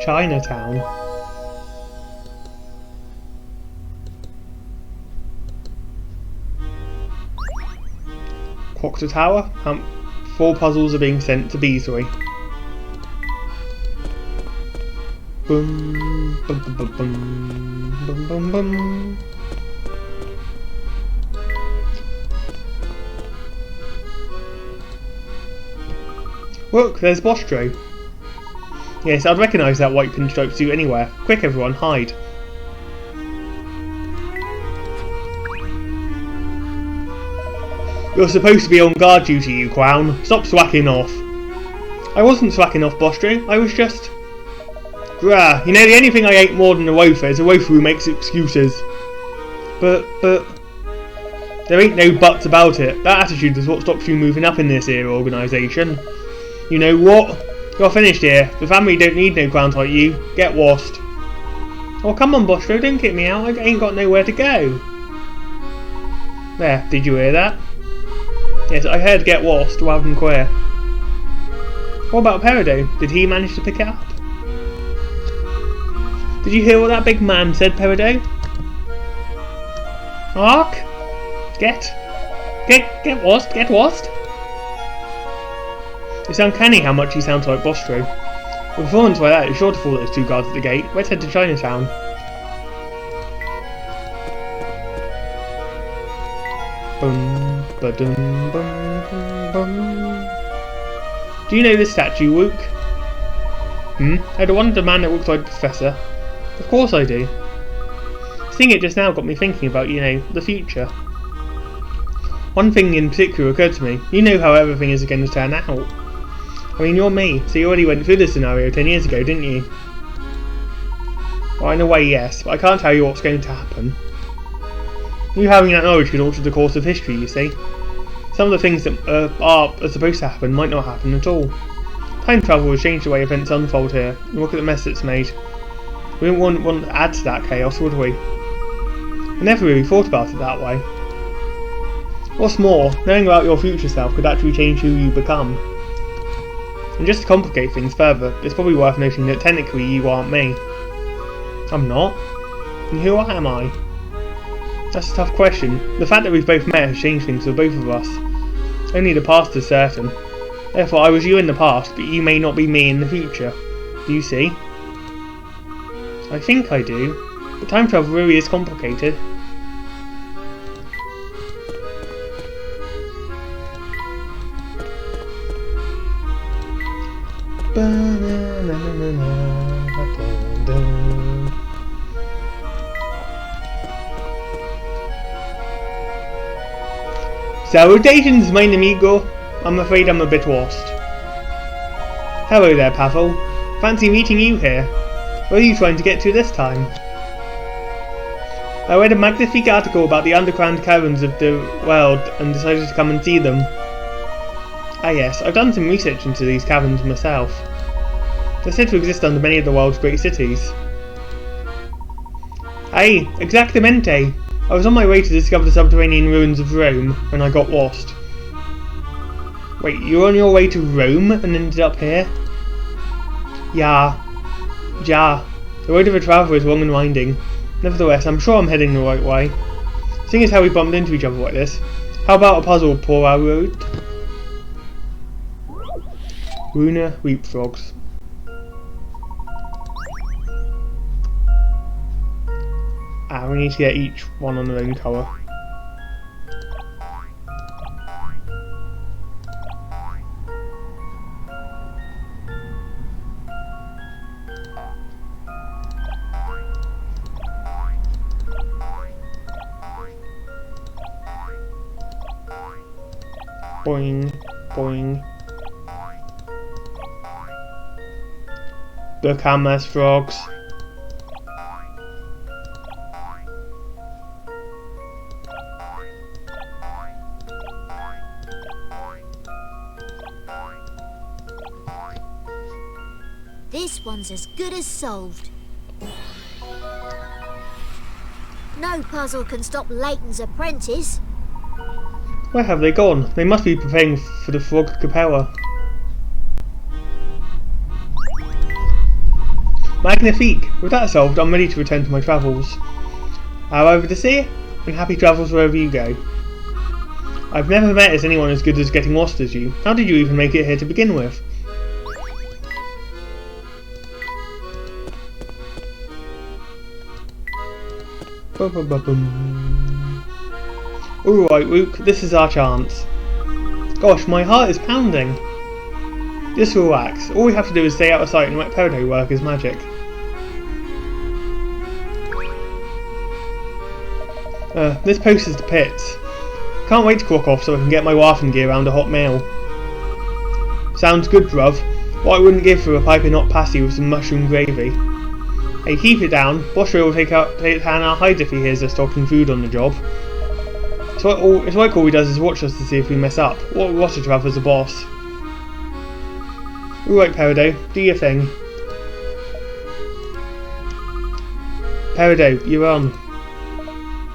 Chinatown. Proctor Tower. 4 puzzles are being sent to Beasley. Boom, bum, bum, bum, bum, bum, bum, bum. Look, there's Bostro. Yes, I'd recognise that white pinstripe suit anywhere. Quick everyone, hide. You're supposed to be on guard duty, you clown. Stop swacking off. I wasn't swacking off, Bostro. I was just... Grah, you know the only thing I hate more than a loafer is a loafer who makes excuses. But... There ain't no buts about it. That attitude is what stops you moving up in this here organisation. You know what? You're finished here. The family don't need no clowns like you. Get washed. Oh, come on, Bostro, don't kick me out. I ain't got nowhere to go. There, did you hear that? Yes, I heard get washed rather than queer. What about Peridot? Did he manage to pick it up? Did you hear what that big man said, Peridot? Ark? Get washed, get washed? It's uncanny how much he sounds like Bostro. With a performance like that, it's sure to fool those 2 guards at the gate. Let's head to Chinatown. Bum, ba-dum, bum, bum, bum. Do you know this statue, Wook? Oh, the one of the man that looks like the Professor. Of course I do. Seeing it just now got me thinking about, you know, the future. One thing in particular occurred to me. You know how everything is going to turn out. I mean, you're me, so you already went through this scenario 10 years ago, didn't you? Well, in a way, yes, but I can't tell you what's going to happen. You having that knowledge could alter the course of history, you see. Some of the things that are supposed to happen might not happen at all. Time travel has changed the way events unfold here, and look at the mess it's made. We wouldn't want to add to that chaos, would we? I never really thought about it that way. What's more, knowing about your future self could actually change who you become. And just to complicate things further, it's probably worth noting that technically you aren't me. I'm not? And who am I? That's a tough question. The fact that we've both met has changed things for both of us. Only the past is certain. Therefore, I was you in the past, but you may not be me in the future. Do you see? I think I do. But time travel really is complicated. Salutations, my amigo. I'm afraid I'm a bit lost. Hello there, Pavel. Fancy meeting you here. Where are you trying to get to this time? I read a magnificent article about the underground caverns of the world and decided to come and see them. Ah yes, I've done some research into these caverns myself. They're said to exist under many of the world's great cities. Hey, exactamente! I was on my way to discover the subterranean ruins of Rome when I got lost. Wait, you were on your way to Rome and ended up here? Yeah. The road of a traveller is long and winding. Nevertheless, I'm sure I'm heading the right way. Seeing as how we bumped into each other like this, how about a puzzle pour our road? Runa Leapfrogs. We need to get each one on their own colour. Boing, boing. The cameras frogs. This one's as good as solved. No puzzle can stop Layton's apprentice. Where have they gone? They must be preparing for the Frog Capella. Magnifique! With that solved, I'm ready to return to my travels. However to see, and happy travels wherever you go. I've never met anyone as good as getting lost as you. How did you even make it here to begin with? Alright, Luke, this is our chance. Gosh, my heart is pounding. Just relax. All we have to do is stay out of sight and let Peridot work his magic. This post is the pits. Can't wait to clock off so I can get my wafting gear round a hot meal. Sounds good, bruv. What I wouldn't give for a piping hot pasty with some mushroom gravy. Hey, keep it down. Boshro will take hand our hides if he hears us talking food on the job. It's like all he does is watch us to see if we mess up. What a traveller's a boss. Alright, Peridot, do your thing. Peridot, you're on.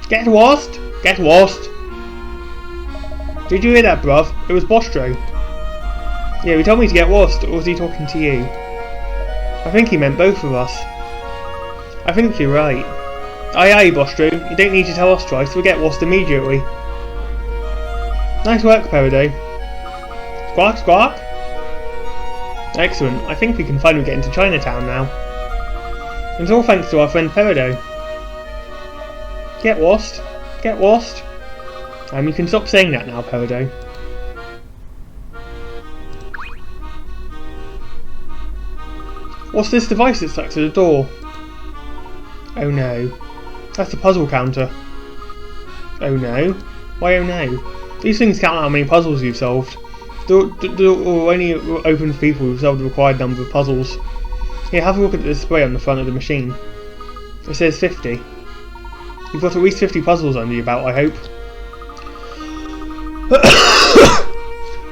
Get lost! Get lost! Did you hear that, bruv? It was Boshro. Yeah, he told me to get lost, or was he talking to you? I think he meant both of us. I think you're right. Aye aye, Boshro, you don't need to tell us twice, we'll get lost immediately. Nice work, Peridot. Squawk, squawk! Excellent, I think we can finally get into Chinatown now. And it's all thanks to our friend Peridot. Get lost. Get lost. You can stop saying that now, Peridot. What's this device that's stuck to the door? Oh no. That's the puzzle counter. Oh no. Why oh no? These things count how many puzzles you've solved. They're only open to people who've solved the required number of puzzles. Here, have a look at the display on the front of the machine. It says 50. You've got at least 50 puzzles under your belt, I hope.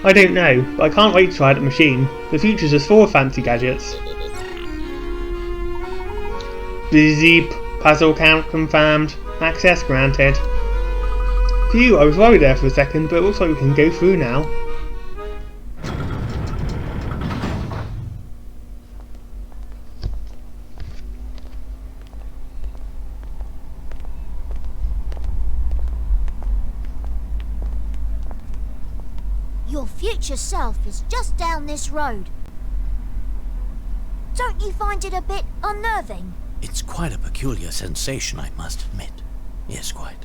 I don't know, but I can't wait to try that machine. The future's just full of fancy gadgets. Busy, puzzle count confirmed, access granted. Phew, I was worried there for a second, but it looks like we can go through now. Your future self is just down this road. Don't you find it a bit unnerving? It's quite a peculiar sensation, I must admit. Yes, quite.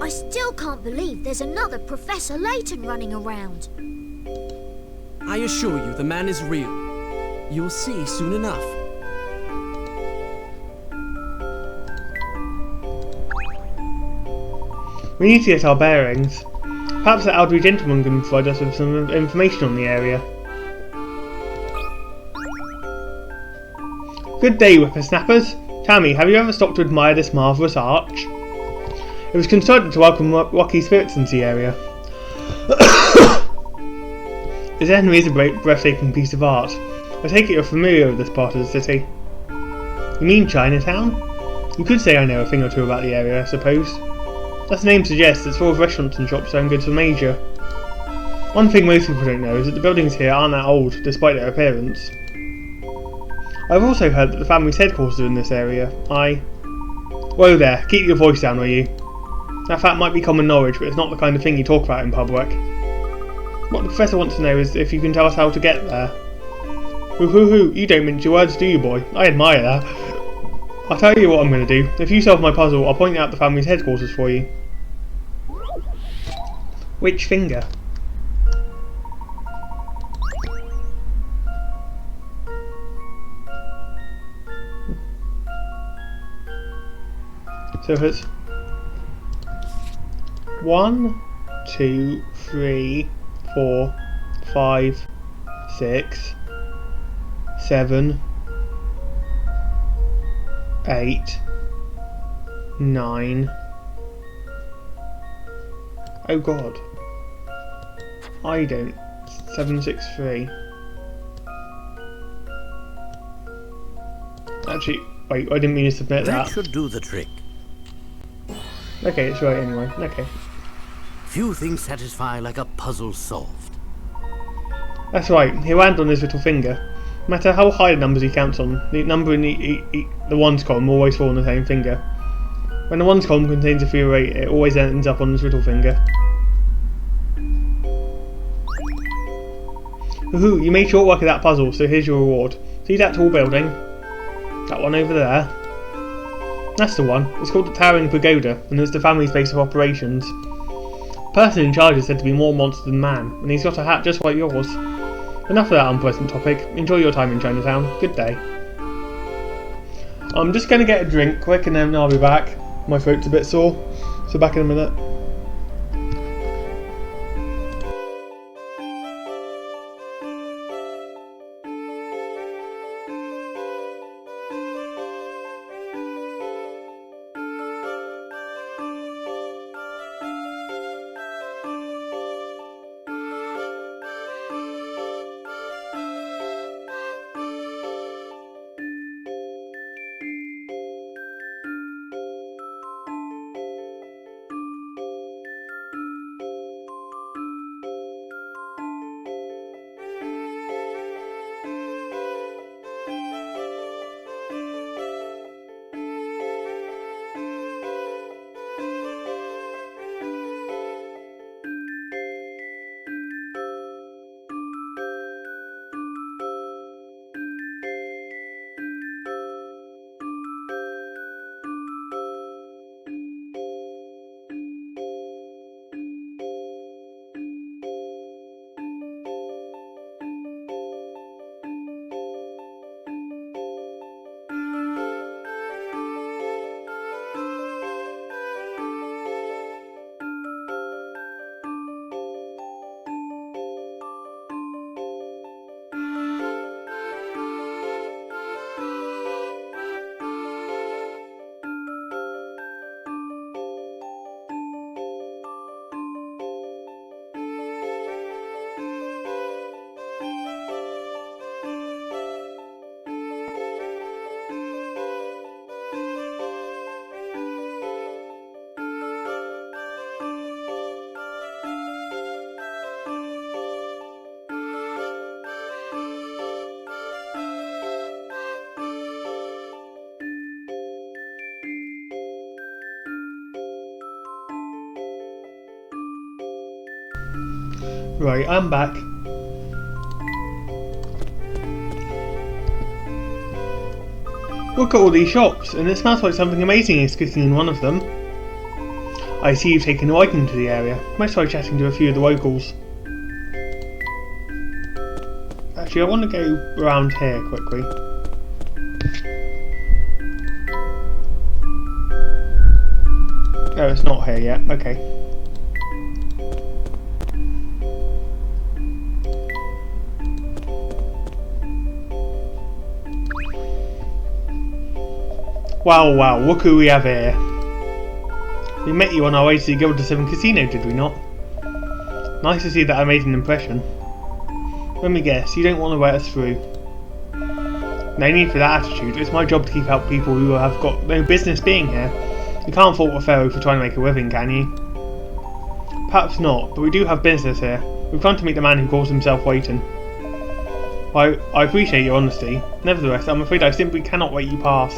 I still can't believe there's another Professor Layton running around. I assure you, the man is real. You'll see soon enough. We need to get our bearings. Perhaps the elderly gentleman can provide us with some information on the area. Good day, whippersnappers. Tell me, have you ever stopped to admire this marvellous arch? It was constructed to welcome lucky spirits into the area. It certainly is a breathtaking piece of art. I take it you're familiar with this part of the city. You mean Chinatown? You could say I know a thing or two about the area, I suppose. As the name suggests, it's full of restaurants and shops selling goods from Asia. One thing most people don't know is that the buildings here aren't that old, despite their appearance. I've also heard that the family's headquarters are in this area. Whoa there, keep your voice down, will you? That fact might be common knowledge, but it's not the kind of thing you talk about in public. What the Professor wants to know is if you can tell us how to get there. Hoo, you don't mince your words, do you, boy? I admire that. I'll tell you what I'm going to do. If you solve my puzzle, I'll point out the family's headquarters for you. Which finger? So it's 1, 2, 3, 4, 5, 6, 7, 8, 9. Oh god. I don't. 7, 6, 3. Actually, wait, I didn't mean to submit that. That should do the trick. Okay, it's right anyway. Okay. Few things satisfy like a puzzle solved. That's right, he landed on his little finger. No matter how high the numbers he counts on, the number in the ones column will always fall on the same finger. When the ones column contains a 3 or 8, it always ends up on the middle finger. Woohoo, you made short work of that puzzle, so here's your reward. See that tall building? That one over there? That's the one. It's called the Towering Pagoda, and it's the family's base of operations. The person in charge is said to be more monster than man, and he's got a hat just like yours. Enough of that unpleasant topic. Enjoy your time in Chinatown. Good day. I'm just going to get a drink quick and then I'll be back. My throat's a bit sore, so back in a minute. Right, I'm back. Look at all these shops, and it smells like something amazing is cooking in one of them. I see you've taken a liking to the area. Might try chatting to a few of the locals. Actually, I want to go around here quickly. Oh, it's not here yet. Okay. Wow, look who we have here. We met you on our way to the Guild of 7 Casino, did we not? Nice to see that I made an impression. Let me guess, you don't want to let us through. No need for that attitude, it's my job to keep out people who have got no business being here. You can't fault a fellow for trying to make a living, can you? Perhaps not, but we do have business here. We've come to meet the man who calls himself Layton. I appreciate your honesty. Nevertheless, I'm afraid I simply cannot let you pass.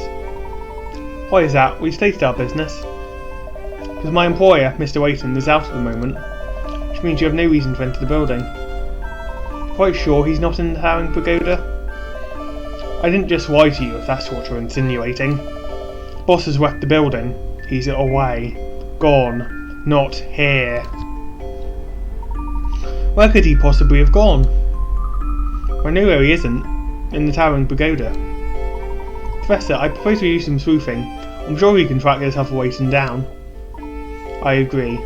Why is that? We've stated our business. Because my employer, Mr. Layton, is out at the moment, which means you have no reason to enter the building. Quite sure he's not in the Towering Pagoda? I didn't just lie to you if that's what you're insinuating. The boss has left the building. He's away. Gone. Not here. Where could he possibly have gone? I know where he isn't. In the Towering Pagoda. Professor, I propose we do some sleuthing. I'm sure we can track this other Layton down. I agree.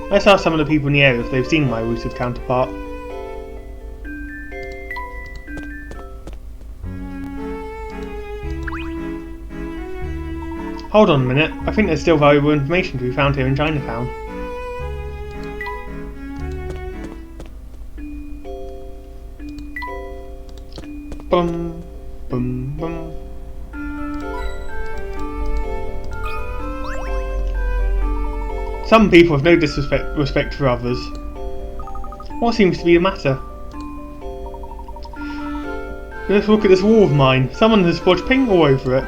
Let's ask some of the people in the area if they've seen my elusive counterpart. Hold on a minute, I think there's still valuable information to be found here in Chinatown. Bum, bum, bum. Some people have no respect for others. What seems to be the matter? Let's look at this wall of mine. Someone has splodged paint all over it.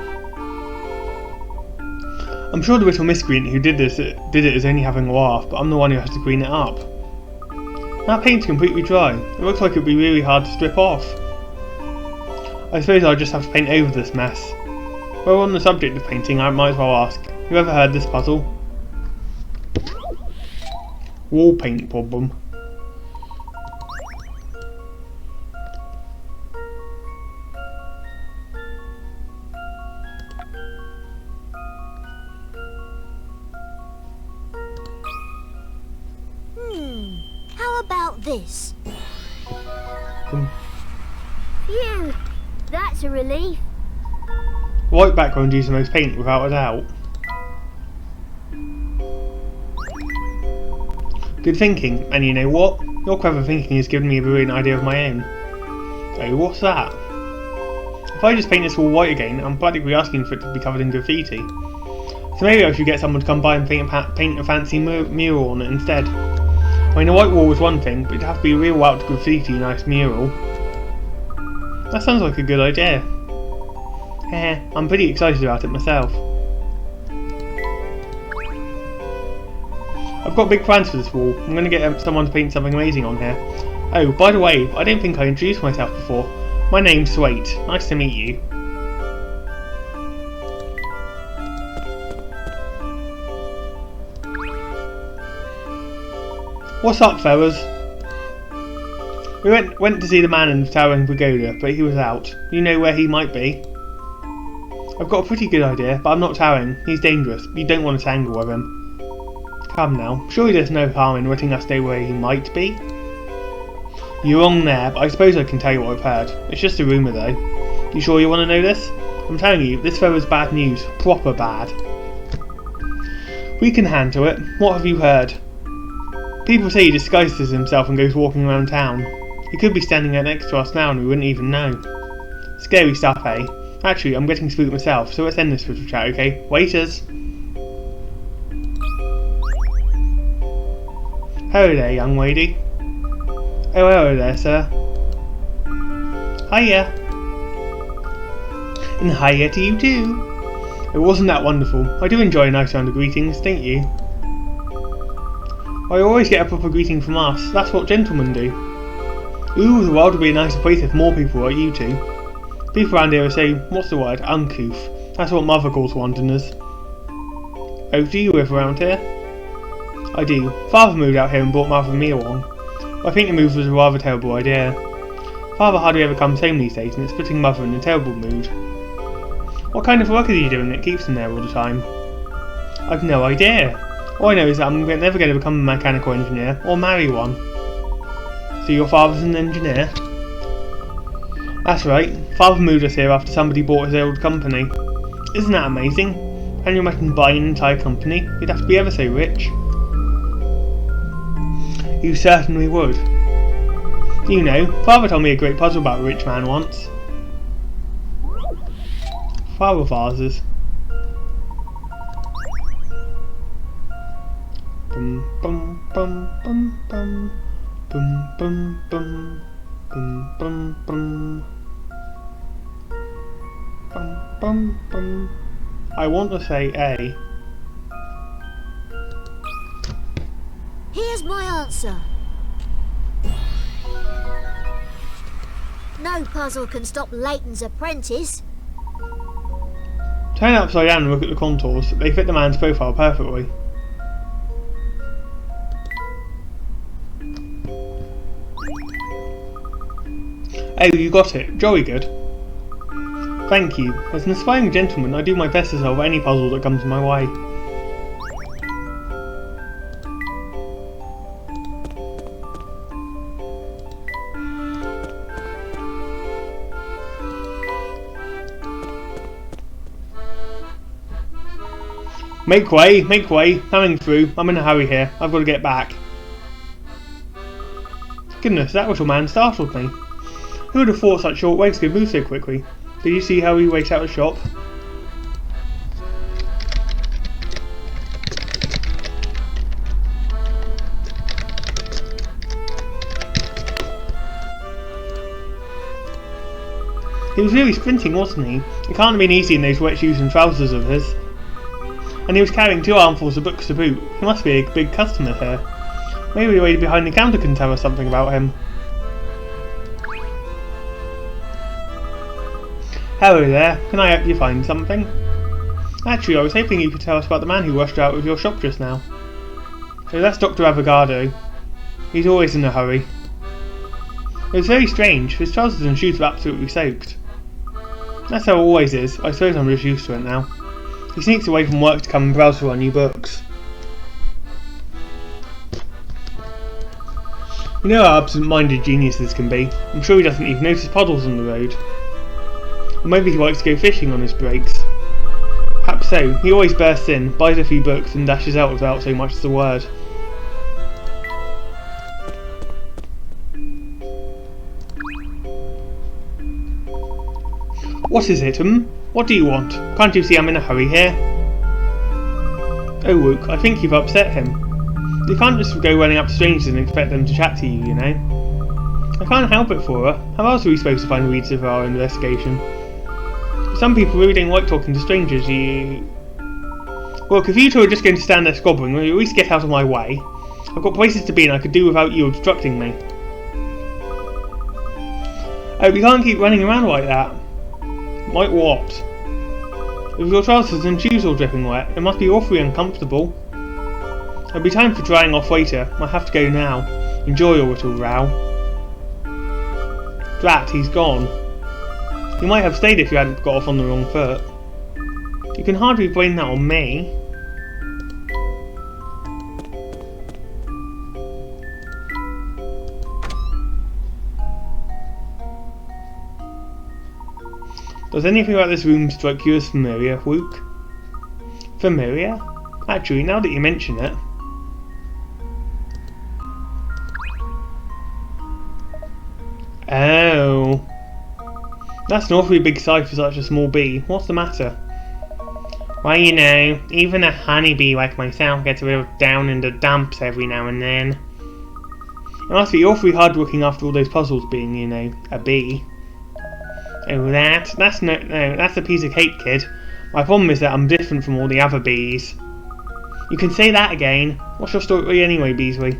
I'm sure the little miscreant who did it is only having a laugh, but I'm the one who has to clean it up. That paint's completely dry. It looks like it'd be really hard to strip off. I suppose I'll just have to paint over this mess. Well, on the subject of painting, I might as well ask, you ever heard this puzzle? Wall paint problem. How about this? Hmm. Phew, that's a relief. White background uses the most paint, without a doubt. Good thinking, and you know what? Your clever thinking has given me a brilliant idea of my own. Oh, what's that? If I just paint this wall white again, I'm practically asking for it to be covered in graffiti. So maybe I should get someone to come by and paint a fancy mural on it instead. I mean, a white wall was one thing, but it'd have to be a real out graffiti nice mural. That sounds like a good idea. Heh, I'm pretty excited about it myself. I've got big plans for this wall. I'm going to get someone to paint something amazing on here. Oh, by the way, I don't think I introduced myself before. My name's Swait. Nice to meet you. What's up, fellas? We went to see the man in the towering pagoda, but he was out. You know where he might be? I've got a pretty good idea, but I'm not towering. He's dangerous. You don't want to tangle with him. Come now, surely there's no harm in letting us know where he might be? You're wrong there, but I suppose I can tell you what I've heard. It's just a rumour though. You sure you want to know this? I'm telling you, this fella's bad news. Proper bad. We can handle it. What have you heard? People say he disguises himself and goes walking around town. He could be standing right next to us now and we wouldn't even know. Scary stuff, eh? Actually, I'm getting spooked myself, so let's end this little chat, okay? Waiters! Hello there, young lady. Oh, hello there, sir. Hiya. And hiya to you too. It wasn't that wonderful. I do enjoy a nice round of greetings, don't you? I always get a proper greeting from us. That's what gentlemen do. Ooh, the world would be a nicer place if more people like you two. People around here say, what's the word? Uncouth. That's what Mother calls Londoners. Oh, do you live around here? I do. Father moved out here and brought Mother and me along. But I think the move was a rather terrible idea. Father hardly ever comes home these days and it's putting Mother in a terrible mood. What kind of work is he doing that keeps him there all the time? I've no idea. All I know is that I'm never going to become a mechanical engineer or marry one. So your father's an engineer? That's right. Father moved us here after somebody bought his old company. Isn't that amazing? Can you imagine buying an entire company? You'd have to be ever so rich. You certainly would. You know, Father told me a great puzzle about a rich man once. Father vases. Bum bum bum bum bum bum bum bum bum bum bum bum bum bum. I want to say A. Here's my answer. No puzzle can stop Layton's apprentice. Turn it upside down and look at the contours. They fit the man's profile perfectly. Oh, you got it. Jolly good. Thank you. As an aspiring gentleman, I do my best to solve any puzzle that comes my way. Make way, coming through. I'm in a hurry here. I've got to get back. Goodness, that little man startled me. Who would have thought such short legs could move so quickly? Did you see how he wakes out the shop? He was really sprinting, wasn't he? It can't have been easy in those wet shoes and trousers of his. And he was carrying 2 armfuls of books to boot. He must be a big customer here. Maybe the lady behind the counter can tell us something about him. Hello there, can I help you find something? Actually, I was hoping you could tell us about the man who rushed out of your shop just now. So that's Dr. Avogado. He's always in a hurry. It was very strange, his trousers and shoes were absolutely soaked. That's how it always is, I suppose I'm just used to it now. He sneaks away from work to come and browse for our new books. You know how absent-minded geniuses can be. I'm sure he doesn't even notice puddles on the road. Or maybe he likes to go fishing on his breaks. Perhaps so, he always bursts in, buys a few books and dashes out without so much as a word. What is it, What do you want? Can't you see I'm in a hurry here? Oh, Luke, I think you've upset him. You can't just go running up to strangers and expect them to chat to you, you know. I can't help it for her. How else are we supposed to find leads for our investigation? Some people really don't like talking to strangers, Look, if you two are just going to stand there squabbling, will you at least get out of my way? I've got places to be and I could do without you obstructing me. Oh, we can't keep running around like that. Like what? With your trousers and shoes all dripping wet, it must be awfully uncomfortable. There'll be time for drying off later. I have to go now. Enjoy your little row. Drat, he's gone. He might have stayed if you hadn't got off on the wrong foot. You can hardly blame that on me. Does anything about this room strike you as familiar, Luke? Familiar? Actually, now that you mention it. Oh. That's an awfully big size for such a small bee. What's the matter? Well, you know, even a honeybee like myself gets a little down in the dumps every now and then. It must be awfully hard looking after all those puzzles being, you know, a bee. Oh, that's a piece of cake, kid. My problem is that I'm different from all the other bees. You can say that again. What's your story anyway, Beasley?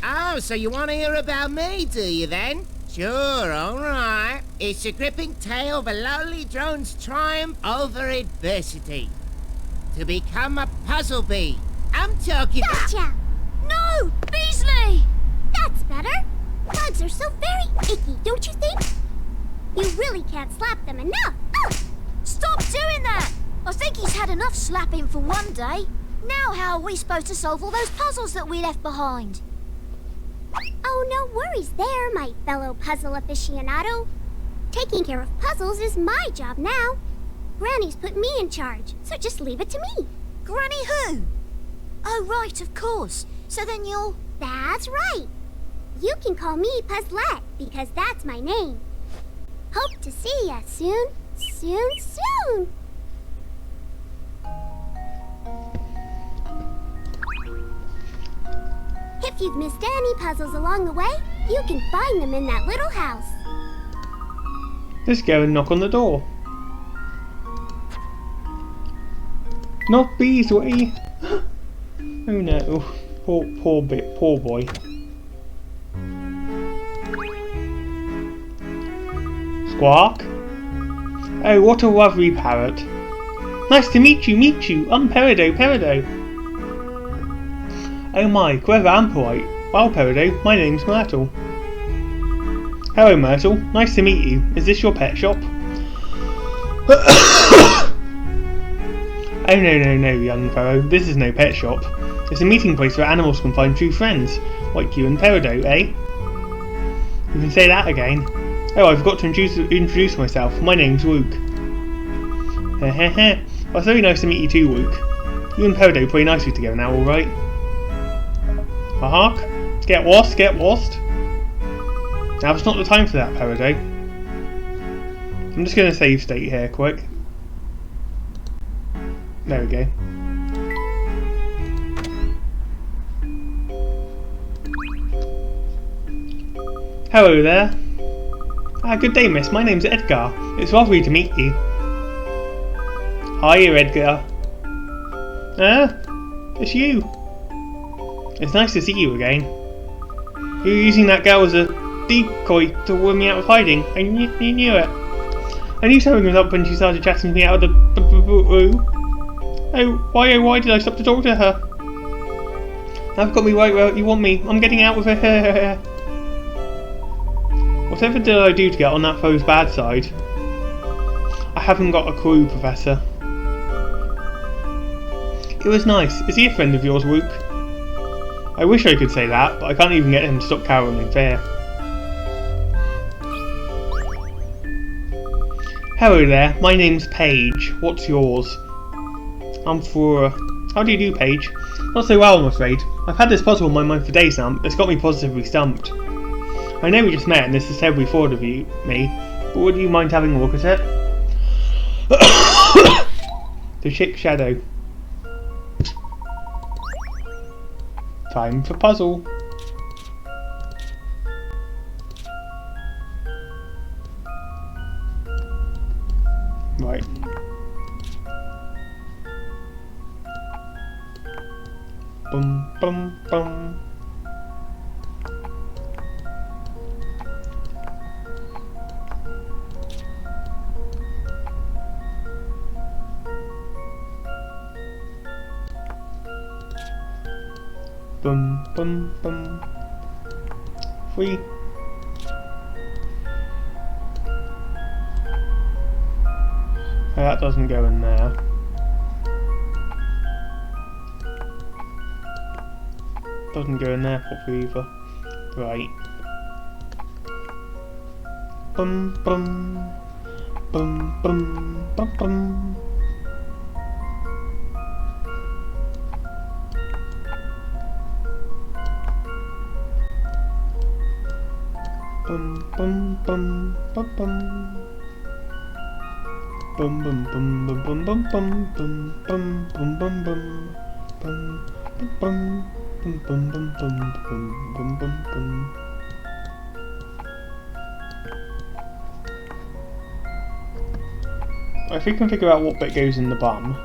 Oh, so you want to hear about me, do you then? Sure, alright. It's a gripping tale of a lowly drone's triumph over adversity. To become a puzzle bee. I'm talking... Gotcha! No! Beasley! That's better. Bugs are so very icky, don't you think? You really can't slap them enough. Stop doing that! I think he's had enough slapping for one day. Now how are we supposed to solve all those puzzles that we left behind? Oh, no worries there, my fellow puzzle aficionado. Taking care of puzzles is my job now. Granny's put me in charge, so just leave it to me. Granny who? Oh, right, of course. So then you'll... That's right. You can call me Puzzlette, because that's my name. Hope to see ya soon, soon. If you've missed any puzzles along the way, you can find them in that little house. Let's go and knock on the door. Not Beasley! Oh no, poor boy. Squawk? Oh, what a lovely parrot. Nice to meet you. I'm Peridot. Oh my, clever and polite. Well, Peridot, my name's Myrtle. Hello, Myrtle. Nice to meet you. Is this your pet shop? Oh no, young fellow. This is no pet shop. It's a meeting place where animals can find true friends, like you and Peridot, eh? You can say that again. Oh, I forgot to introduce myself. My name's Luke. Well, it's very nice to meet you too, Luke. You and Peridot play nicely together now, alright? Hark? Get lost. Now it's not the time for that, Peridot. I'm just going to save state here, quick. There we go. Hello there. Good day, miss. My name's Edgar. It's lovely to meet you. Hiya, Edgar. It's you. It's nice to see you again. You were using that girl as a decoy to lure me out of hiding, and you knew it. I knew something was up when she started chatting me out of the room. Why did I stop to talk to her? I've got me right where you want me. I'm getting out with her. Whatever did I do to get on that foe's bad side? I haven't got a clue, Professor. It was nice. Is he a friend of yours, Luke? I wish I could say that, but I can't even get him to stop cowering in fear. Hello there, my name's Paige. What's yours? I'm Flora. How do you do, Paige? Not so well, I'm afraid. I've had this puzzle in my mind for days now. It's got me positively stumped. I know we just met and this is terribly forward of me, but would you mind having a look at it? The Chick Shadow. Time for puzzle. Right. Bum bum bum. Bum bum bum. 3. That doesn't go in there. Doesn't go in there properly either. Right. Bum bum bum bum bum bum. Bum bum bum bum bum. Bum bum bum bum bum bum bum bum bum bum bum bum bum bum bum bum bum bum bum bum. If we can figure out what bit goes in the bum.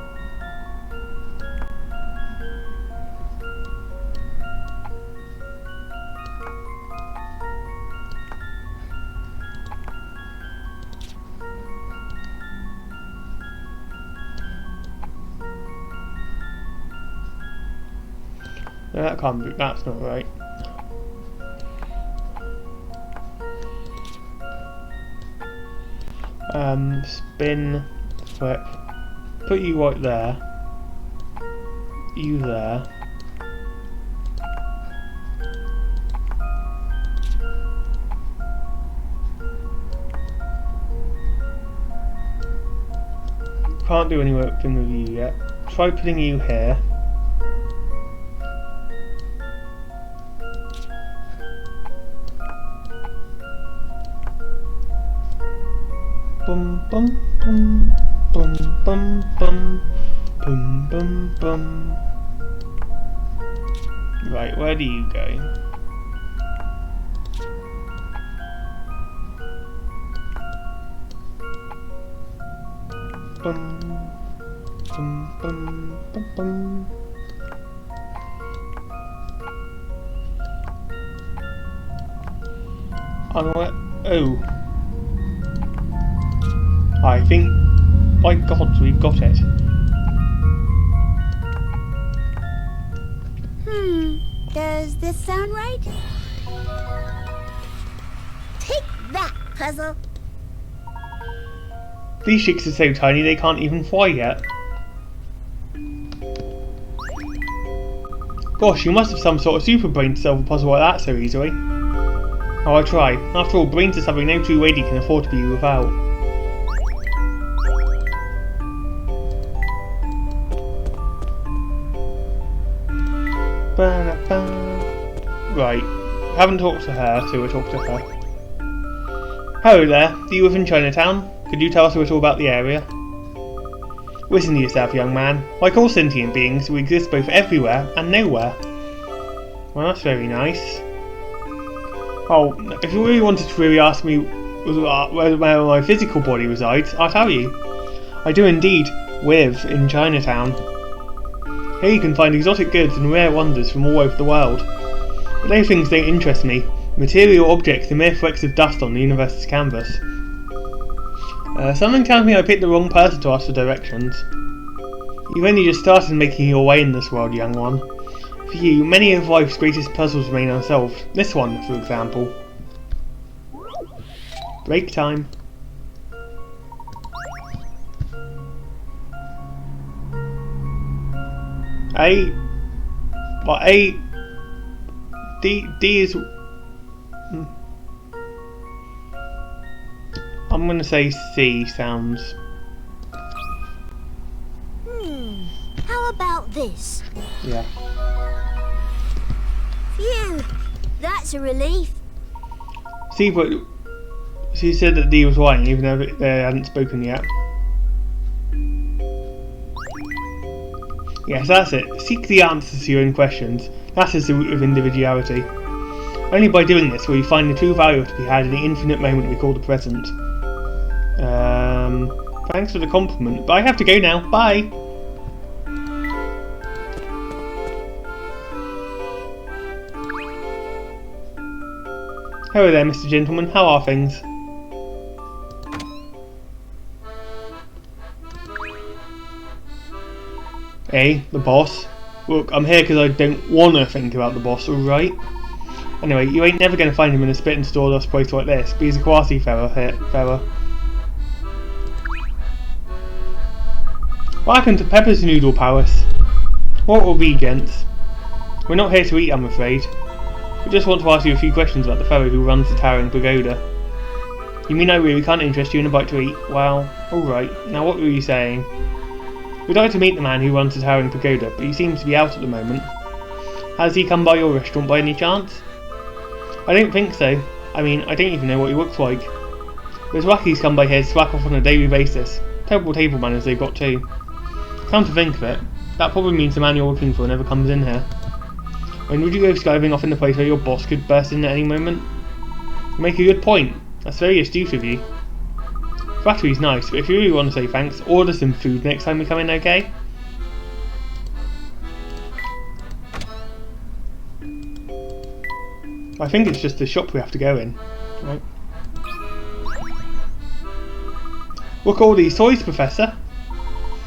No, that can't be, that's not right. Spin, flip, put you right there, you there. Can't do anything with you yet. Try putting you here. Bum bum bum bum bum bum bum bum bum. Right, where do you go? Bum bum bum bum bum. Oh. I think, by God, we've got it. Does this sound right? Take that, puzzle. These chicks are so tiny they can't even fly yet. Gosh, you must have some sort of super brain to solve a puzzle like that so easily. Oh, I'll try. After all, brains are something no true lady can afford to be without. Right, haven't talked to her, so we'll talk to her. Hello there, do you live in Chinatown? Could you tell us a little about the area? Listen to yourself, young man. Like all sentient beings, we exist both everywhere and nowhere. Well, that's very nice. Oh, if you really wanted to really ask me where my physical body resides, I'll tell you. I do indeed live in Chinatown. Here you can find exotic goods and rare wonders from all over the world. But those things don't interest me. Material objects are mere flecks of dust on the universe's canvas. Something tells me I picked the wrong person to ask for directions. You've only just started making your way in this world, young one. For you, many of life's greatest puzzles remain unsolved. This one, for example. Break time. D is... I'm gonna say C sounds... How about this? Yeah. Phew, that's a relief. C, but she said that D was lying, even though they hadn't spoken yet. Yes, that's it. Seek the answers to your own questions. That is the root of individuality. Only by doing this will you find the true value to be had in the infinite moment we call the present. Thanks for the compliment, but I have to go now. Bye! Hello there, Mr. Gentleman. How are things? Hey, the boss. Look, I'm here because I don't want to think about the boss, alright? Anyway, you ain't never going to find him in a spit and sawdust place like this, but he's a quasi fella. Welcome to Pepper's Noodle Palace. What will be, gents? We're not here to eat, I'm afraid. We just want to ask you a few questions about the fellow who runs the towering pagoda. You mean I really can't interest you in a bite to eat? Well, alright. Now what were you saying? We'd like to meet the man who runs the towering pagoda, but he seems to be out at the moment. Has he come by your restaurant by any chance? I don't think so. I mean, I don't even know what he looks like. There's wackies come by here to slack off on a daily basis. Terrible table manners they've got too. Come to think of it, that probably means the man you're looking for never comes in here. When would you go skiving off in the place where your boss could burst in at any moment? You make a good point. That's very astute of you. Flattery's nice, but if you really want to say thanks, order some food next time we come in, okay? I think it's just the shop we have to go in. Right. Look at all these toys, Professor.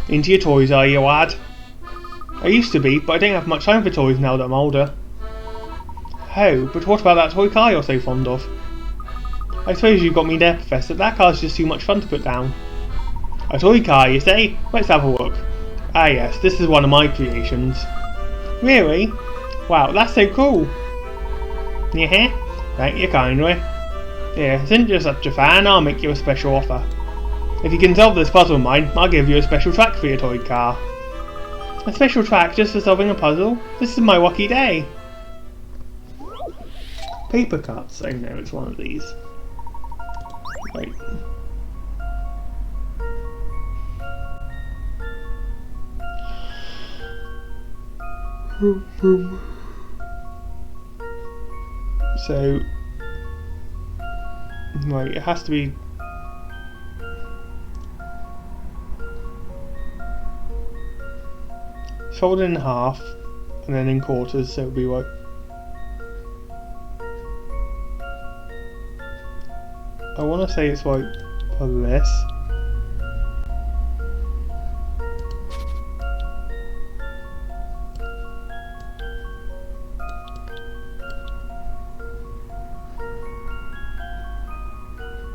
Into your toys, are you, lad? I used to be, but I don't have much time for toys now that I'm older. Oh, but what about that toy car you're so fond of? I suppose you got me there, Professor. That car's just too much fun to put down. A toy car, you say? Let's have a look. Ah yes, this is one of my creations. Really? Wow, that's so cool. Yeah? Thank you kindly. Yeah, since you're such a fan, I'll make you a special offer. If you can solve this puzzle of mine, I'll give you a special track for your toy car. A special track just for solving a puzzle? This is my lucky day. Paper cuts. I know it's one of these. Wait. So, right, it has to be. Fold it in half and then in quarters, so it'll be like. I want to say it's like this.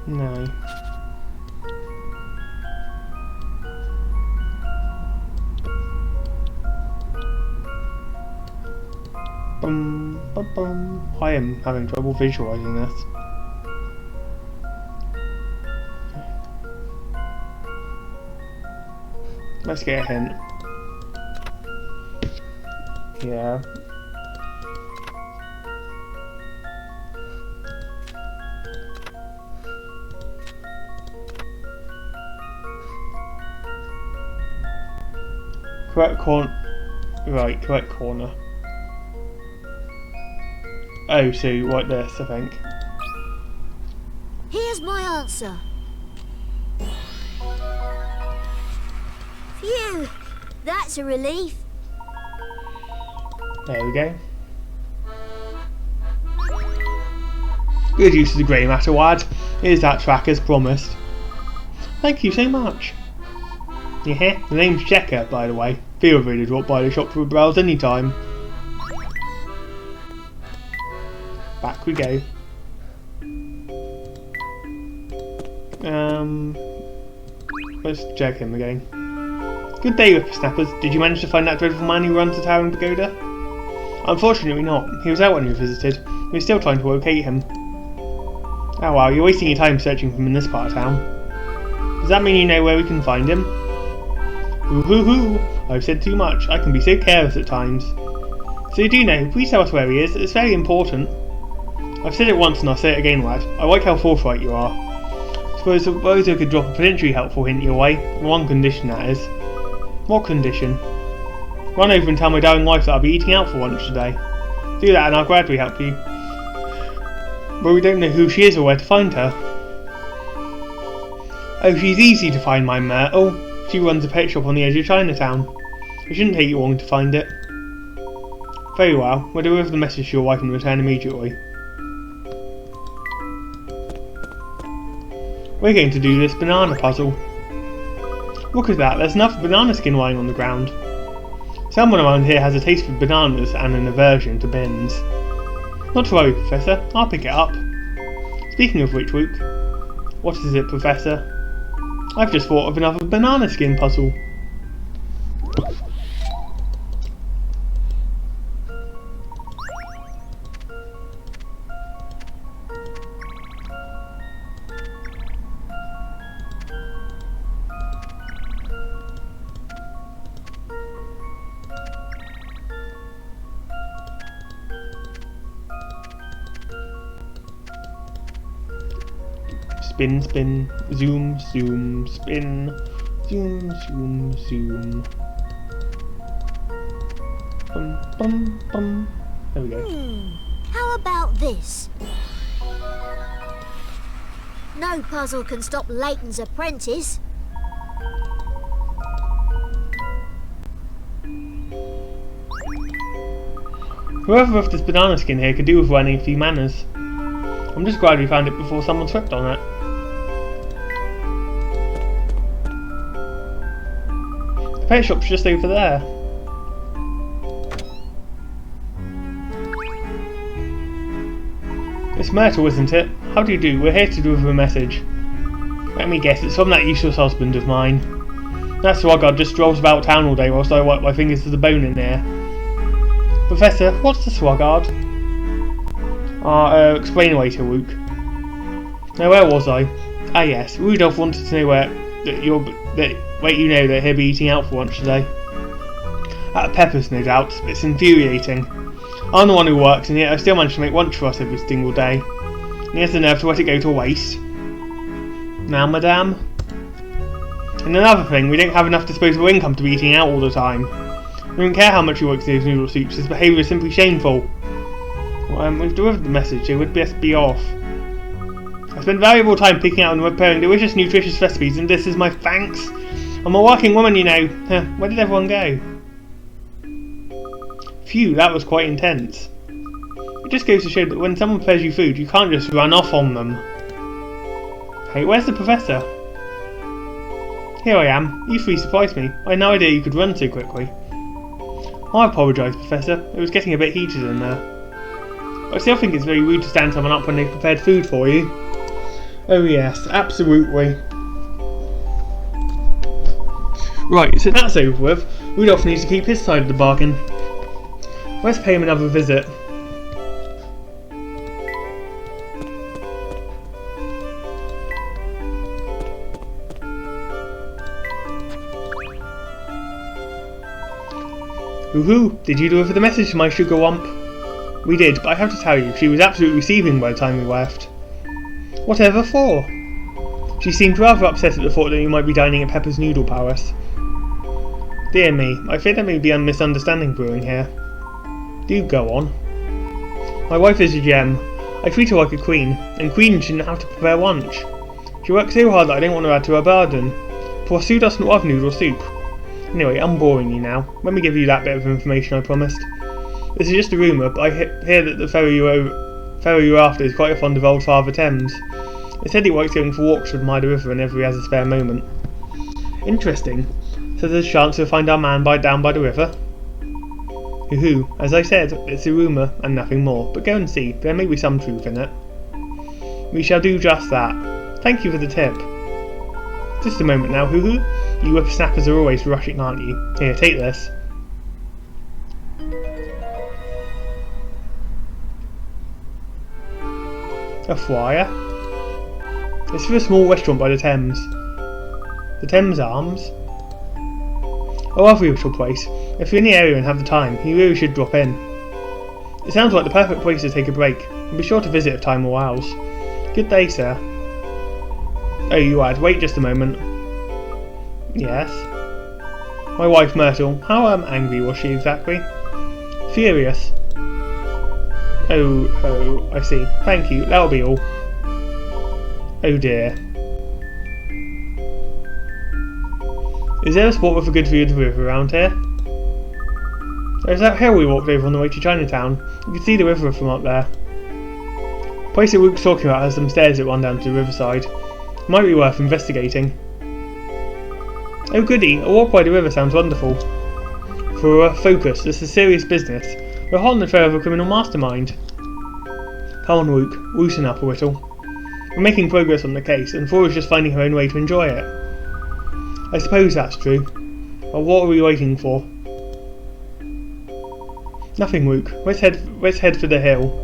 No. Bum, bum, bum. I am having trouble visualizing this. Let's get a hint. Yeah. Correct corner. Right, correct corner. Oh, so like this, I think. Here's my answer. Phew, that's a relief. There we go. Good use of the grey matter, Wad. Here's that track as promised. Thank you so much. Yeah, the name's Checker, by the way. Feel free to drop by the shop for a browse anytime. Back we go. Let's check him again. Good day, whippersnappers. Did you manage to find that dreadful man who runs the Towering Pagoda? Unfortunately not. He was out when we visited. We're still trying to locate him. Oh wow, you're wasting your time searching for him in this part of town. Does that mean you know where we can find him? Hoo-hoo-hoo! I've said too much. I can be so careless at times. So you do know. Please tell us where he is. It's very important. I've said it once and I'll say it again, lad. I like how forthright you are. Suppose I could drop a potentially helpful hint your way. On one condition, that is. What condition? Run over and tell my darling wife that I'll be eating out for lunch today. Do that and I'll gladly help you. But we don't know who she is or where to find her. Oh, she's easy to find, my Myrtle. She runs a pet shop on the edge of Chinatown. It shouldn't take you long to find it. Very well. We'll deliver the message to your wife and return immediately. We're going to do this banana puzzle. Look at that, there's enough banana skin lying on the ground. Someone around here has a taste for bananas and an aversion to bins. Not to worry, Professor, I'll pick it up. Speaking of which, Luke, what is it, Professor? I've just thought of another banana skin puzzle. Spin, spin, zoom, zoom, spin, zoom, zoom, zoom. Bum, bum, bum. There we go. How about this? No puzzle can stop Layton's apprentice. Whoever left this banana skin here could do with learning a few manners. I'm just glad we found it before someone slipped on it. The pet shop's just over there. It's Myrtle, isn't it? How do you do? We're here to deliver a message. Let me guess, it's from that useless husband of mine. That swagard just strolls about town all day whilst I wipe my fingers to the bone in here. Professor, what's the swagard? Explain later, Luke. Now, where was I? Ah yes, Rudolph wanted to know that he'll be eating out for lunch today. At Pepper's, no doubt. It's infuriating. I'm the one who works, and yet I still manage to make lunch for us every single day. And he has the nerve to let it go to waste. Now, madame? And another thing, we don't have enough disposable income to be eating out all the time. We don't care how much he works in those noodle soups, his behaviour is simply shameful. We've delivered the message, so we'd best be off. I spent valuable time picking out and preparing delicious, nutritious recipes, and this is my thanks. I'm a working woman, you know. Where did everyone go? Phew, that was quite intense. It just goes to show that when someone prepares you food, you can't just run off on them. Hey, where's the professor? Here I am. You three surprised me. I had no idea you could run so quickly. I apologise, Professor. It was getting a bit heated in there. I still think it's very rude to stand someone up when they've prepared food for you. Oh yes, absolutely. Right, so that's over with. Rudolph needs to keep his side of the bargain. Let's pay him another visit. Woohoo! Did you deliver the message to my sugar lump? We did, but I have to tell you, she was absolutely seething by the time we left. Whatever for? She seemed rather upset at the thought that you might be dining at Pepper's Noodle Palace. Dear me, I fear there may be a misunderstanding brewing here. Do go on. My wife is a gem. I treat her like a queen, and queens shouldn't have to prepare lunch. She worked so hard that I didn't want to add to her burden. For Sue doesn't love noodle soup. Anyway, I'm boring you now. Let me give you that bit of information I promised. This is just a rumour, but I hear that the fellow you're after is quite fond of old Father Thames. He said he likes going for walks with the river whenever he has a spare moment. Interesting. So there's a chance we'll find our man down by the river? Hoo-hoo. As I said, it's a rumour and nothing more, but go and see. There may be some truth in it. We shall do just that. Thank you for the tip. Just a moment now, hoo-hoo. You whippersnappers are always rushing, aren't you? Here, take this. A flyer? It's for a small restaurant by the Thames. The Thames Arms? A lovely little place. If you're in the area and have the time, you really should drop in. It sounds like the perfect place to take a break, and be sure to visit if time allows. Good day, sir. Oh, you add. Wait just a moment. Yes? My wife, Myrtle. How angry was she exactly? Furious. Oh, I see. Thank you. That'll be all. Oh dear. Is there a spot with a good view of the river around here? There's that hill we walked over on the way to Chinatown. You can see the river from up there. The place that Luke's talking about has some stairs that run down to the riverside. It might be worth investigating. Oh goody, a walk by the river sounds wonderful. For focus, this is serious business. We're hot on the trail of a criminal mastermind. Come on, Luke, loosen up a little. We're making progress on the case, and Flora's just finding her own way to enjoy it. I suppose that's true. But what are we waiting for? Nothing, Luke. Let's head for the hill.